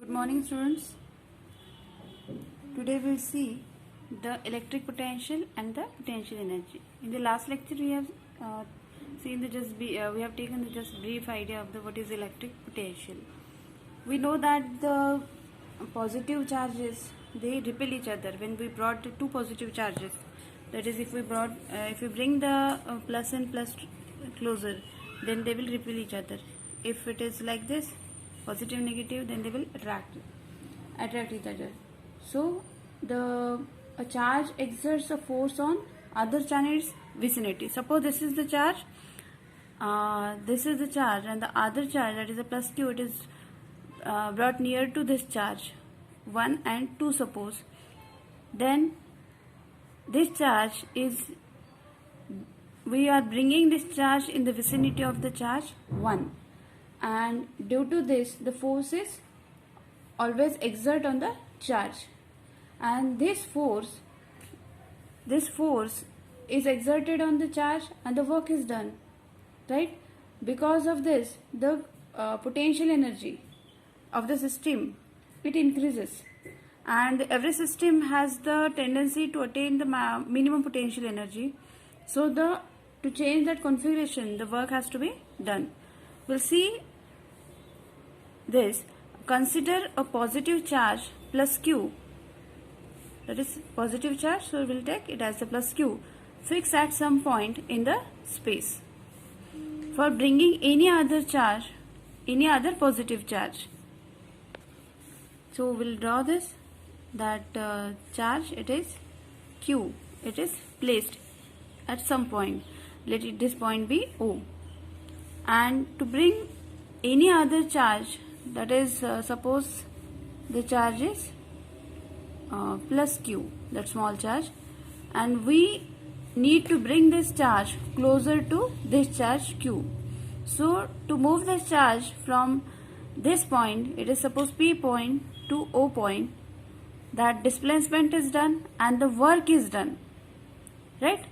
Good morning, students. Today we'll see the electric potential and the potential energy. In the last lecture, we have seen we have taken the just brief idea of what is electric potential. We know that the positive charges, they repel each other when we brought the two positive charges. That is, if we bring the plus and plus closer, then they will repel each other. If it is like this, positive negative, then they will attract each other. So a charge exerts a force on other charge in its vicinity. Suppose this is the charge, and the other charge, that is a plus q, it is brought near to this charge 1 and 2, suppose. Then this charge is, we are bringing this charge in the vicinity of the charge 1, and due to this the force is always exert on the charge, and this force is exerted on the charge and the work is done, right? Because of this, the potential energy of the system, it increases, and every system has the tendency to attain the minimum potential energy. So to change that configuration, the work has to be done. We'll see this. Consider a positive charge plus q, that is positive charge, so we'll take it as the plus q, fixed at some point in the space. For bringing any other charge, any other positive charge, so we'll draw this, that charge, it is q, it is placed at some point. Let this point be O, and to bring any other charge, that is suppose the charge is plus q, that small charge, and we need to bring this charge closer to this charge q. So to move this charge from this point, it is suppose P point to O point, that displacement is done and the work is done, right?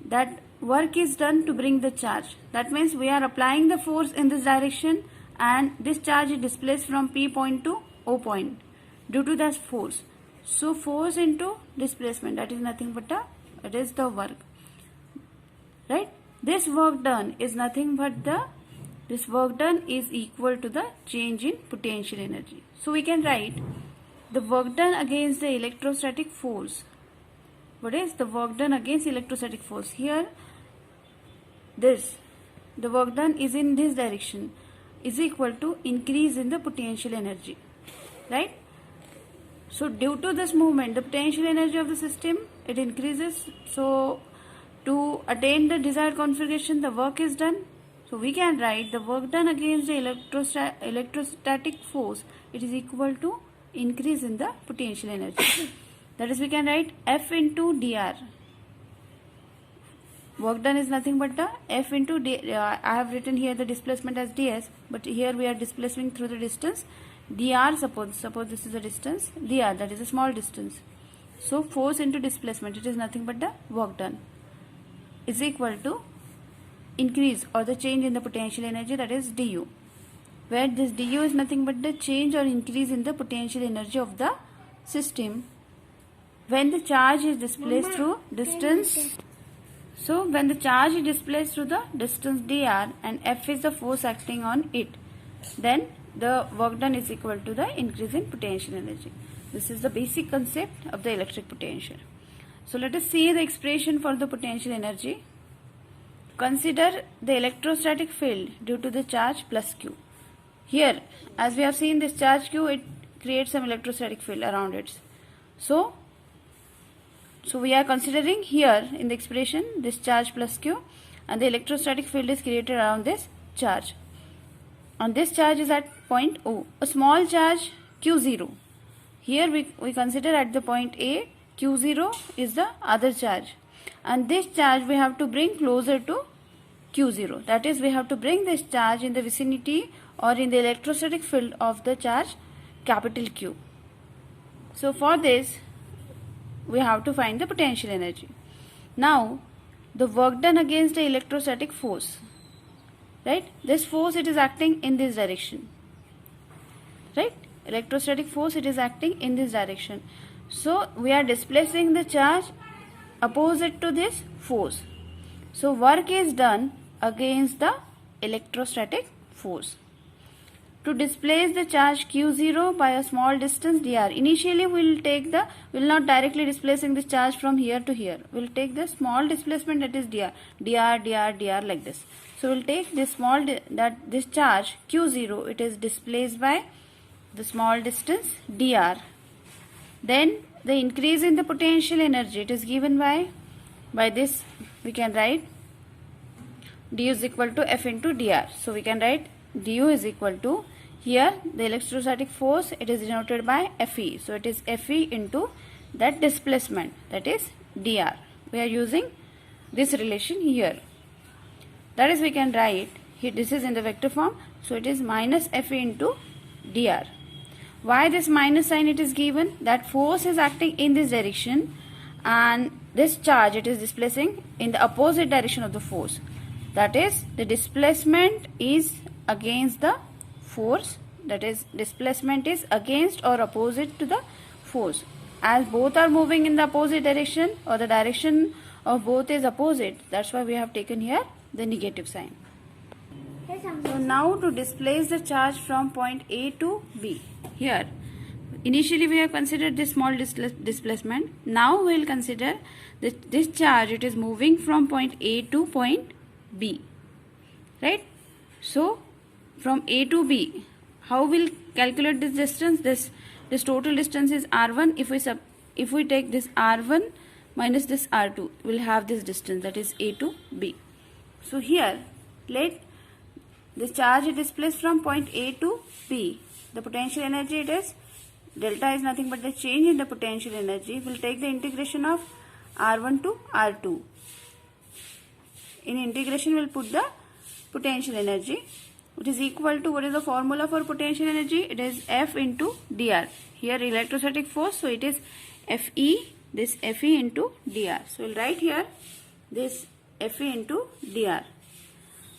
That work is done to bring the charge. That means we are applying the force in this direction, and this charge is displaced from P point to O point due to that force. So force into displacement, that is nothing but it is the work, right? This work done is nothing but this work done is equal to the change in potential energy. So we can write the work done against the electrostatic force. What is the work done against electrostatic force? Here, the work done is in this direction, is equal to increase in the potential energy, right? So due to this movement, the potential energy of the system, it increases. So to attain the desired configuration, the work is done. So we can write the work done against the electrostatic force, it is equal to increase in the potential energy. That is, we can write F into dr. Work done is nothing but the F into I have written here the displacement as ds, but here we are displacing through the distance. Dr, suppose this is the distance, dr, that is a small distance. So force into displacement, it is nothing but the work done, is equal to increase or the change in the potential energy, that is du, where this du is nothing but the change or increase in the potential energy of the system when the charge is displaced through distance. So when the charge is displaced through the distance dr and F is the force acting on it, then the work done is equal to the increase in potential energy. This is the basic concept of the electric potential. So let us see the expression for the potential energy. Consider the electrostatic field due to the charge plus q. Here, as we have seen, this charge q, it creates some electrostatic field around it. So we are considering here in the expression this charge plus q, and the electrostatic field is created around this charge, and this charge is at point O. A small charge q0. Here we consider at the point A, q0 is the other charge, and this charge we have to bring closer to q0. That is, we have to bring this charge in the vicinity or in the electrostatic field of the charge capital Q. So for this, we have to find the potential energy. Now, the work done against the electrostatic force, right? This force, it is acting in this direction, right? electrostatic force, it is acting in this direction. So we are displacing the charge opposite to this force. So work is done against the electrostatic force. To displace the charge Q0 by a small distance dr. Initially we will not directly displacing this charge from here to here. We will take the small displacement, that is dr like this. So we will take this this charge Q0, it is displaced by the small distance dr. Then the increase in the potential energy, it is given by this, we can write du is equal to F into dr. So we can write du is equal to, here the electrostatic force, it is denoted by Fe. So it is Fe into that displacement, that is dr. We are using this relation here. That is, we can write here, this is in the vector form. So it is minus Fe into dr. Why this minus sign it is given? That force is acting in this direction and this charge, it is displacing in the opposite direction of the force. That is, the displacement is against the force, that is, displacement is against or opposite to the force. As both are moving in the opposite direction, or the direction of both is opposite, that's why we have taken here the negative sign. So now to displace the charge from point A to B. Here, initially we have considered this small displacement. Now we will consider this charge, it is moving from point A to point B. Right? So from A to B, how we'll calculate this distance? This total distance is R1. If we take this R1 minus this R2, we'll have this distance, that is A to B. So here, let the charge is displaced from point A to B. The potential energy, it is delta is nothing but the change in the potential energy. We'll take the integration of R1 to R2. In integration, we'll put the potential energy, which is equal to, what is the formula for potential energy? It is F into dr. Here electrostatic force, so it is Fe, this Fe into dr. So we'll write here this Fe into dr.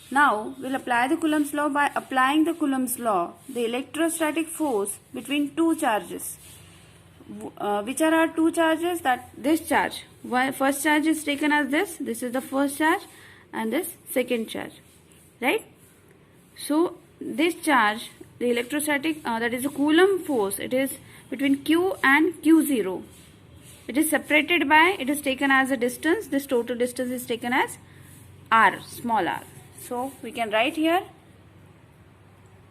Now we'll apply the Coulomb's law. By applying the Coulomb's law, the electrostatic force between two charges. Which are our two charges? That this charge. First charge is taken as this. This is the first charge and this second charge. Right? So this charge, the electrostatic, that is the Coulomb force, it is between Q and Q0. It is separated by, it is taken as a distance. This total distance is taken as r, small r. So we can write here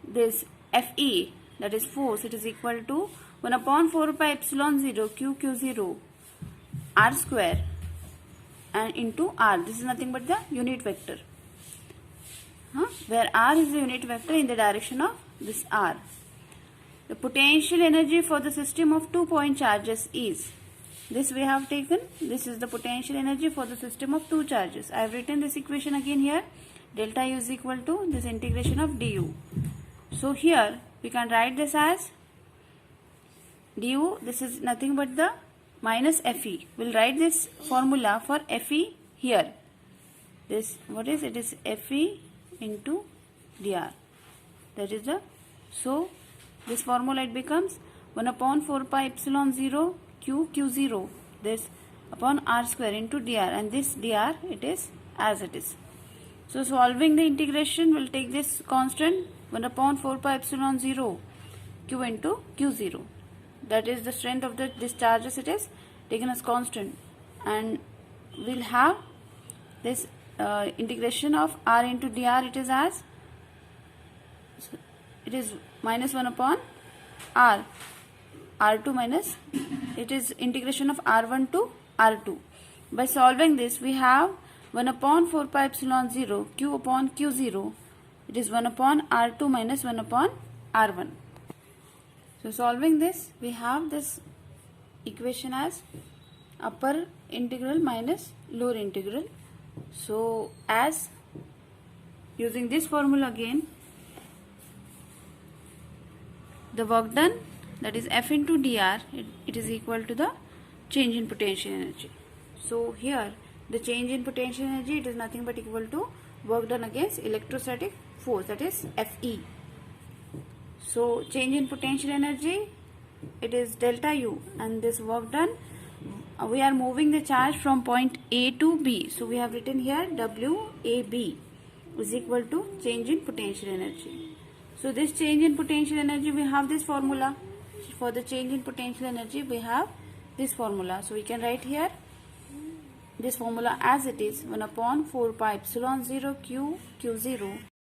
this Fe, that is force, it is equal to 1 upon 4 pi epsilon 0 Q0 r square and into r. This is nothing but the unit vector. Where r is the unit vector in the direction of this r. The potential energy for the system of 2-point charges is, this we have taken, this is the potential energy for the system of two charges. I have written this equation again here, delta U is equal to this integration of du. So here we can write this as du, this is nothing but the minus Fe. We will write this formula for Fe here. This, what is it? Is Fe into dr. That is the, so this formula it becomes 1 upon 4 pi epsilon 0 Q0, this upon r square into dr, and this dr it is as it is. So solving the integration, will take this constant 1 upon 4 pi epsilon 0 Q into Q0. That is the strength of the discharges, it is taken as constant, and we'll have this integration of r into dr, it is as, it is minus 1 upon r, r2 minus, it is integration of r1 to r2. By solving this, we have 1 upon 4 pi epsilon 0 Q upon Q0, it is 1 upon r2 minus 1 upon r1. So solving this, we have this equation as upper integral minus lower integral. So as using this formula again, the work done, that is F into dr, it is equal to the change in potential energy. So here the change in potential energy, it is nothing but equal to work done against electrostatic force, that is Fe. So change in potential energy, it is delta U, and this work done, we are moving the charge from point A to B. So we have written here WAB is equal to change in potential energy. So this change in potential energy, we have this formula. For the change in potential energy, we have this formula. So we can write here this formula as it is, 1 upon 4 pi epsilon 0 Q Q0